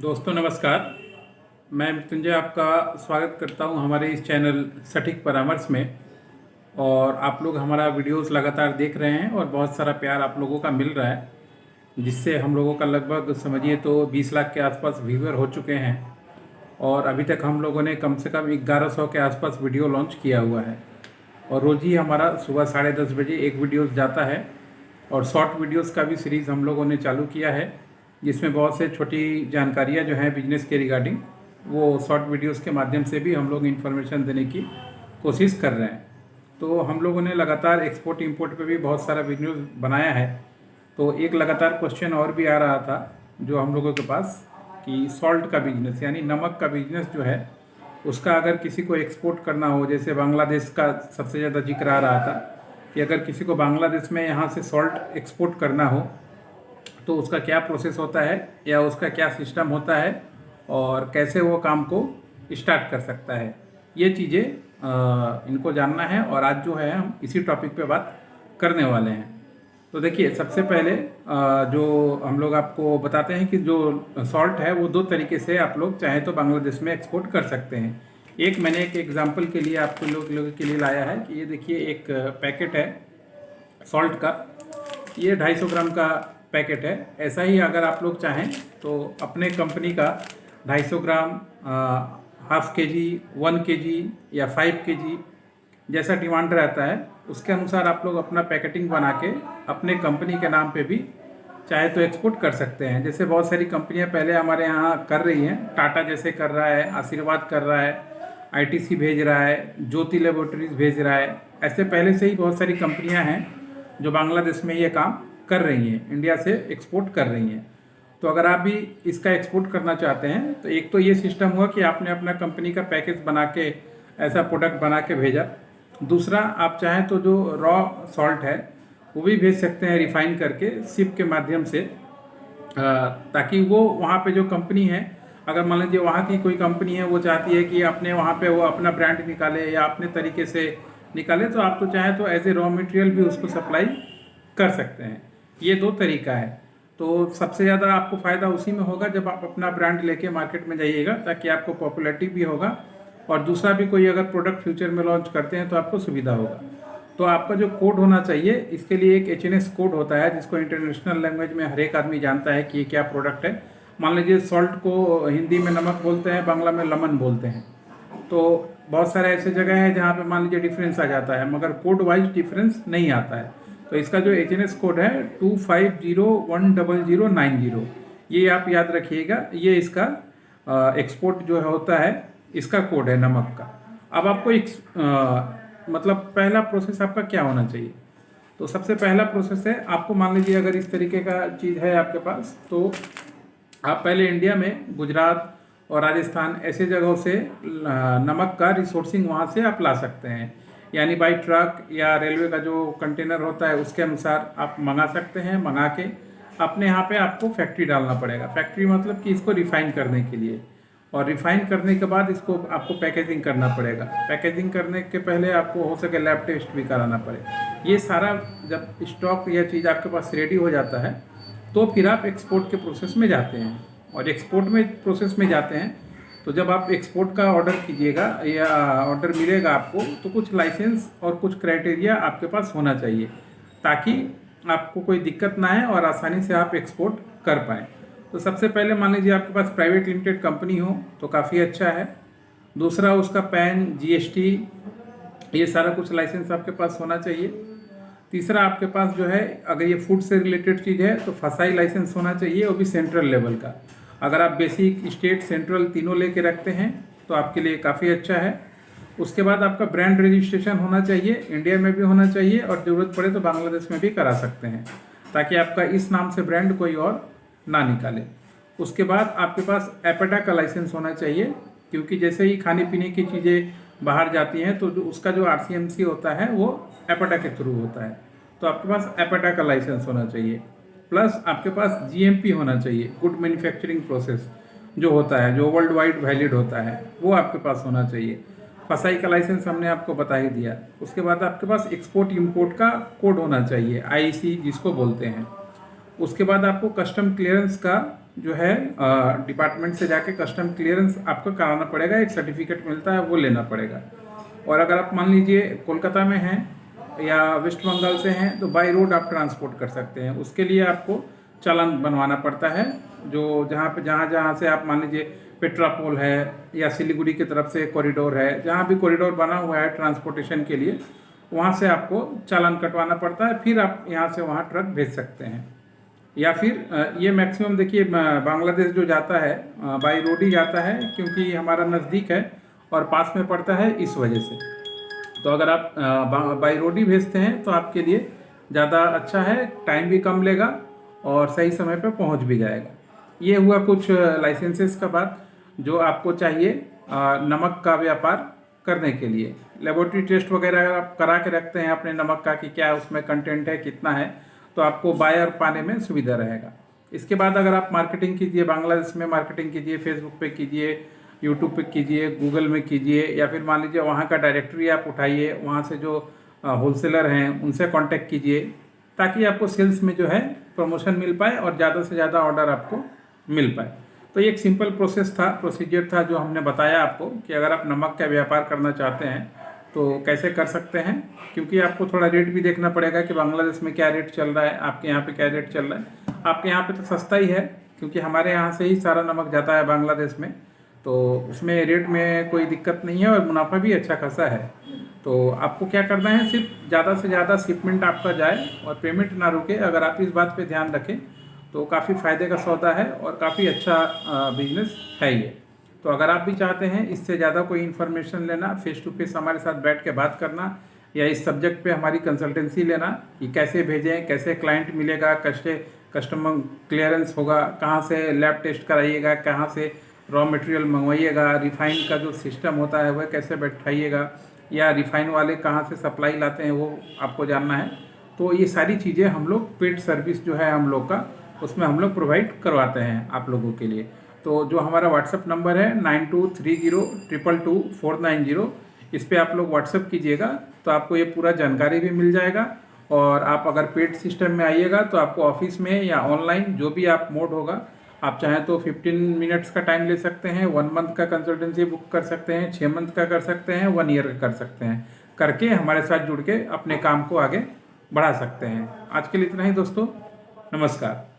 दोस्तों नमस्कार। मैं मृत्युंजय आपका स्वागत करता हूं हमारे इस चैनल सटीक परामर्श में। और आप लोग हमारा वीडियोस लगातार देख रहे हैं और बहुत सारा प्यार आप लोगों का मिल रहा है, जिससे हम लोगों का लगभग समझिए तो 20 लाख के आसपास व्यूअर हो चुके हैं। और अभी तक हम लोगों ने कम से कम 1100 के आसपास वीडियो लॉन्च किया हुआ है। और रोज़ ही हमारा सुबह 10:30 बजे एक वीडियोस जाता है। और शॉर्ट वीडियोस का भी सीरीज़ हम लोगों ने चालू किया है, जिसमें बहुत से छोटी जानकारियां जो हैं बिजनेस के रिगार्डिंग, वो शॉर्ट वीडियोस के माध्यम से भी हम लोग इन्फॉर्मेशन देने की कोशिश कर रहे हैं। तो हम लोगों ने लगातार एक्सपोर्ट इंपोर्ट पे भी बहुत सारा वीडियो बनाया है। तो एक लगातार क्वेश्चन और भी आ रहा था जो हम लोगों के पास, कि सॉल्ट का बिजनेस यानी नमक का बिजनेस जो है, उसका अगर किसी को एक्सपोर्ट करना हो, जैसे बांग्लादेश का सबसे ज़्यादा जिक्र आ रहा था कि अगर किसी को बांग्लादेश में यहाँ से सॉल्ट एक्सपोर्ट करना हो तो उसका क्या प्रोसेस होता है या उसका क्या सिस्टम होता है और कैसे वो काम को स्टार्ट कर सकता है, ये चीज़ें इनको जानना है। और आज जो है हम इसी टॉपिक पे बात करने वाले हैं। तो देखिए, सबसे पहले जो हम लोग आपको बताते हैं कि जो सॉल्ट है वो दो तरीके से आप लोग चाहे तो बांग्लादेश में एक्सपोर्ट कर सकते हैं। एक मैंने एक एग्जांपल के लिए आपको लोगों के लिए लाया है कि ये देखिए एक पैकेट है सॉल्ट का, ये 250 ग्राम का पैकेट है। ऐसा ही अगर आप लोग चाहें तो अपने कंपनी का 250 ग्राम, हाफ के जी, 1 kg या 5 kg जैसा डिमांड रहता है, उसके अनुसार आप लोग अपना पैकेटिंग बना के अपने कंपनी के नाम पे भी चाहे तो एक्सपोर्ट कर सकते हैं। जैसे बहुत सारी कंपनियां पहले हमारे यहाँ कर रही हैं, टाटा जैसे कर रहा है, आशीर्वाद कर रहा है, आईटीसी भेज रहा है, ज्योति लेबोरेटरीज भेज रहा है। ऐसे पहले से ही बहुत सारी कंपनियां हैं जो बांग्लादेश में ये काम कर रही हैं, इंडिया से एक्सपोर्ट कर रही हैं। तो अगर आप भी इसका एक्सपोर्ट करना चाहते हैं तो एक तो ये सिस्टम हुआ कि आपने अपना कंपनी का पैकेज बना के ऐसा प्रोडक्ट बना के भेजा। दूसरा, आप चाहें तो जो रॉ सॉल्ट है वो भी भेज सकते हैं रिफाइन करके शिप के माध्यम से, ताकि वो वहाँ पे जो कंपनी है, अगर मान लीजिए वहाँ की कोई कंपनी है वो चाहती है कि अपने वहाँ पे वो अपना ब्रांड निकाले या अपने तरीके से निकाले, तो आप तो चाहें तो एज ए रॉ मटेरियल भी उसको सप्लाई कर सकते हैं। ये दो तरीका है। तो सबसे ज़्यादा आपको फ़ायदा उसी में होगा जब आप अपना ब्रांड लेके मार्केट में जाइएगा, ताकि आपको पॉपुलैरिटी भी होगा और दूसरा भी कोई अगर प्रोडक्ट फ्यूचर में लॉन्च करते हैं तो आपको सुविधा होगा। तो आपका जो कोड होना चाहिए, इसके लिए एक HNS कोड होता है जिसको इंटरनेशनल लैंग्वेज में हर एक आदमी जानता है कि ये क्या प्रोडक्ट है। मान लीजिए सॉल्ट को हिंदी में नमक बोलते हैं, बांग्ला में लमन बोलते हैं। तो बहुत सारे ऐसे जगह हैं जहाँ पे मान लीजिए डिफरेंस आ जाता है, मगर कोड वाइज डिफरेंस नहीं आता है। तो इसका जो HNS कोड है 25010090, ये आप याद रखिएगा। ये इसका एक्सपोर्ट जो होता है इसका कोड है नमक का। अब आपको मतलब पहला प्रोसेस आपका क्या होना चाहिए, तो सबसे पहला प्रोसेस है, आपको मान लीजिए अगर इस तरीके का चीज़ है आपके पास, तो आप पहले इंडिया में गुजरात और राजस्थान ऐसे जगहों से नमक का रिसोर्सिंग वहाँ से आप ला सकते हैं। यानी बाई ट्रक या रेलवे का जो कंटेनर होता है उसके अनुसार आप मंगा सकते हैं। मंगा के अपने यहाँ पे आपको फैक्ट्री डालना पड़ेगा। फैक्ट्री मतलब कि इसको रिफ़ाइन करने के लिए, और रिफ़ाइन करने के बाद इसको आपको पैकेजिंग करना पड़ेगा। पैकेजिंग करने के पहले आपको हो सके लैब टेस्ट भी कराना पड़ेगा। ये सारा जब स्टॉक या चीज़ आपके पास रेडी हो जाता है तो फिर आप एक्सपोर्ट के प्रोसेस में जाते हैं। और एक्सपोर्ट में प्रोसेस में जाते हैं तो जब आप एक्सपोर्ट का ऑर्डर कीजिएगा या ऑर्डर मिलेगा आपको, तो कुछ लाइसेंस और कुछ क्राइटेरिया आपके पास होना चाहिए, ताकि आपको कोई दिक्कत ना है और आसानी से आप एक्सपोर्ट कर पाएँ। तो सबसे पहले मान लीजिए आपके पास प्राइवेट लिमिटेड कंपनी हो तो काफ़ी अच्छा है। दूसरा, उसका पैन, GST, ये सारा कुछ लाइसेंस आपके पास होना चाहिए। तीसरा, आपके पास जो है अगर ये फूड से रिलेटेड चीज़ है तो फसाई लाइसेंस होना चाहिए, वो भी सेंट्रल लेवल का। अगर आप बेसिक, स्टेट, सेंट्रल तीनों लेके रखते हैं तो आपके लिए काफ़ी अच्छा है। उसके बाद आपका ब्रांड रजिस्ट्रेशन होना चाहिए, इंडिया में भी होना चाहिए, और ज़रूरत पड़े तो बांग्लादेश में भी करा सकते हैं, ताकि आपका इस नाम से ब्रांड कोई और ना निकाले। उसके बाद आपके पास एपेटा का लाइसेंस होना चाहिए, क्योंकि जैसे ही खाने पीने की चीज़ें बाहर जाती हैं तो उसका जो RCMC होता है वो एपेटा के थ्रू होता है। तो आपके पास एपेटा का लाइसेंस होना चाहिए। प्लस आपके पास GMP होना चाहिए, गुड मैन्युफैक्चरिंग प्रोसेस जो होता है, जो वर्ल्ड वाइड वैलिड होता है, वो आपके पास होना चाहिए। फसाई का लाइसेंस हमने आपको बता ही दिया। उसके बाद आपके पास एक्सपोर्ट इंपोर्ट का कोड होना चाहिए, IEC जिसको बोलते हैं। उसके बाद आपको कस्टम क्लियरेंस का जो है डिपार्टमेंट से जाके कस्टम क्लियरेंस आपको कराना पड़ेगा, एक सर्टिफिकेट मिलता है वो लेना पड़ेगा। और अगर आप मान लीजिए कोलकाता में हैं या वेस्ट बंगाल से हैं तो बाई रोड आप ट्रांसपोर्ट कर सकते हैं। उसके लिए आपको चालान बनवाना पड़ता है, जो जहाँ से आप मान लीजिए पेट्रापोल है या सिलीगुड़ी की तरफ से कॉरिडोर है, जहाँ भी कॉरिडोर बना हुआ है ट्रांसपोर्टेशन के लिए, वहाँ से आपको चालान कटवाना पड़ता है, फिर आप यहाँ से वहाँ ट्रक भेज सकते हैं। या फिर ये मैक्सिमम देखिए बांग्लादेश जो जाता है बाई रोड ही जाता है, क्योंकि हमारा नज़दीक है और पास में पड़ता है, इस वजह से। तो अगर आप बाई रोड ही भेजते हैं तो आपके लिए ज़्यादा अच्छा है, टाइम भी कम लेगा और सही समय पर पहुंच भी जाएगा। ये हुआ कुछ लाइसेंसेस का बात जो आपको चाहिए नमक का व्यापार करने के लिए। लेबोरेटरी टेस्ट वगैरह अगर आप करा के रखते हैं अपने नमक का कि क्या उसमें कंटेंट है, कितना है, तो आपको बायर पाने में सुविधा रहेगा। इसके बाद अगर आप मार्केटिंग कीजिए, बांग्लादेश में मार्केटिंग कीजिए, फेसबुक पे कीजिए, यूट्यूब पे कीजिए, गूगल में कीजिए, या फिर मान लीजिए वहाँ का डायरेक्टरी आप उठाइए, वहाँ से जो होलसेलर हैं उनसे कांटेक्ट कीजिए, ताकि आपको सेल्स में जो है प्रमोशन मिल पाए और ज़्यादा से ज़्यादा ऑर्डर आपको मिल पाए। तो ये एक सिंपल प्रोसीजर था जो हमने बताया आपको कि अगर आप नमक का व्यापार करना चाहते हैं तो कैसे कर सकते हैं, क्योंकि आपको थोड़ा रेट भी देखना पड़ेगा कि बांग्लादेश में क्या रेट चल रहा है, आपके यहाँ पे क्या रेट चल रहा है। आपके यहाँ पे तो सस्ता ही है, क्योंकि हमारे यहाँ से ही सारा नमक जाता है बांग्लादेश में, तो उसमें रेट में कोई दिक्कत नहीं है और मुनाफा भी अच्छा खासा है। तो आपको क्या करना है, सिर्फ ज़्यादा से ज़्यादा शिपमेंट आपका जाए और पेमेंट ना रुके। अगर आप इस बात पे ध्यान रखें तो काफ़ी फ़ायदे का सौदा है और काफ़ी अच्छा बिजनेस है ये। तो अगर आप भी चाहते हैं इससे ज़्यादा कोई इन्फॉर्मेशन लेना, फेस टू फेस हमारे साथ बैठ के बात करना, या इस सब्जेक्ट पे हमारी कंसल्टेंसी लेना कि कैसे भेजें, कैसे क्लाइंट मिलेगा, कैसे कस्टमर क्लियरेंस होगा, कहाँ से लैब टेस्ट कराइएगा, कहाँ से रॉ मटेरियल मंगवाइएगा, रिफाइन का जो सिस्टम होता है वह कैसे बैठाइएगा, या रिफाइन वाले कहाँ से सप्लाई लाते हैं वो आपको जानना है। तो ये सारी चीज़ें हम लोग पेड सर्विस जो है हम लोग का, उसमें हम लोग प्रोवाइड करवाते हैं आप लोगों के लिए। तो जो हमारा व्हाट्सअप नंबर है 9230222490, इस पर आप लोग व्हाट्सअप कीजिएगा तो आपको ये पूरा जानकारी भी मिल जाएगा। और आप अगर पेड सिस्टम में आइएगा तो आपको ऑफिस में या ऑनलाइन जो भी आप मोड होगा, आप चाहें तो 15 मिनट्स का टाइम ले सकते हैं, 1 मंथ का कंसल्टेंसी बुक कर सकते हैं, 6 मंथ का कर सकते हैं, 1 ईयर का कर सकते हैं, करके हमारे साथ जुड़ के अपने काम को आगे बढ़ा सकते हैं। आज के लिए इतना ही दोस्तों, नमस्कार।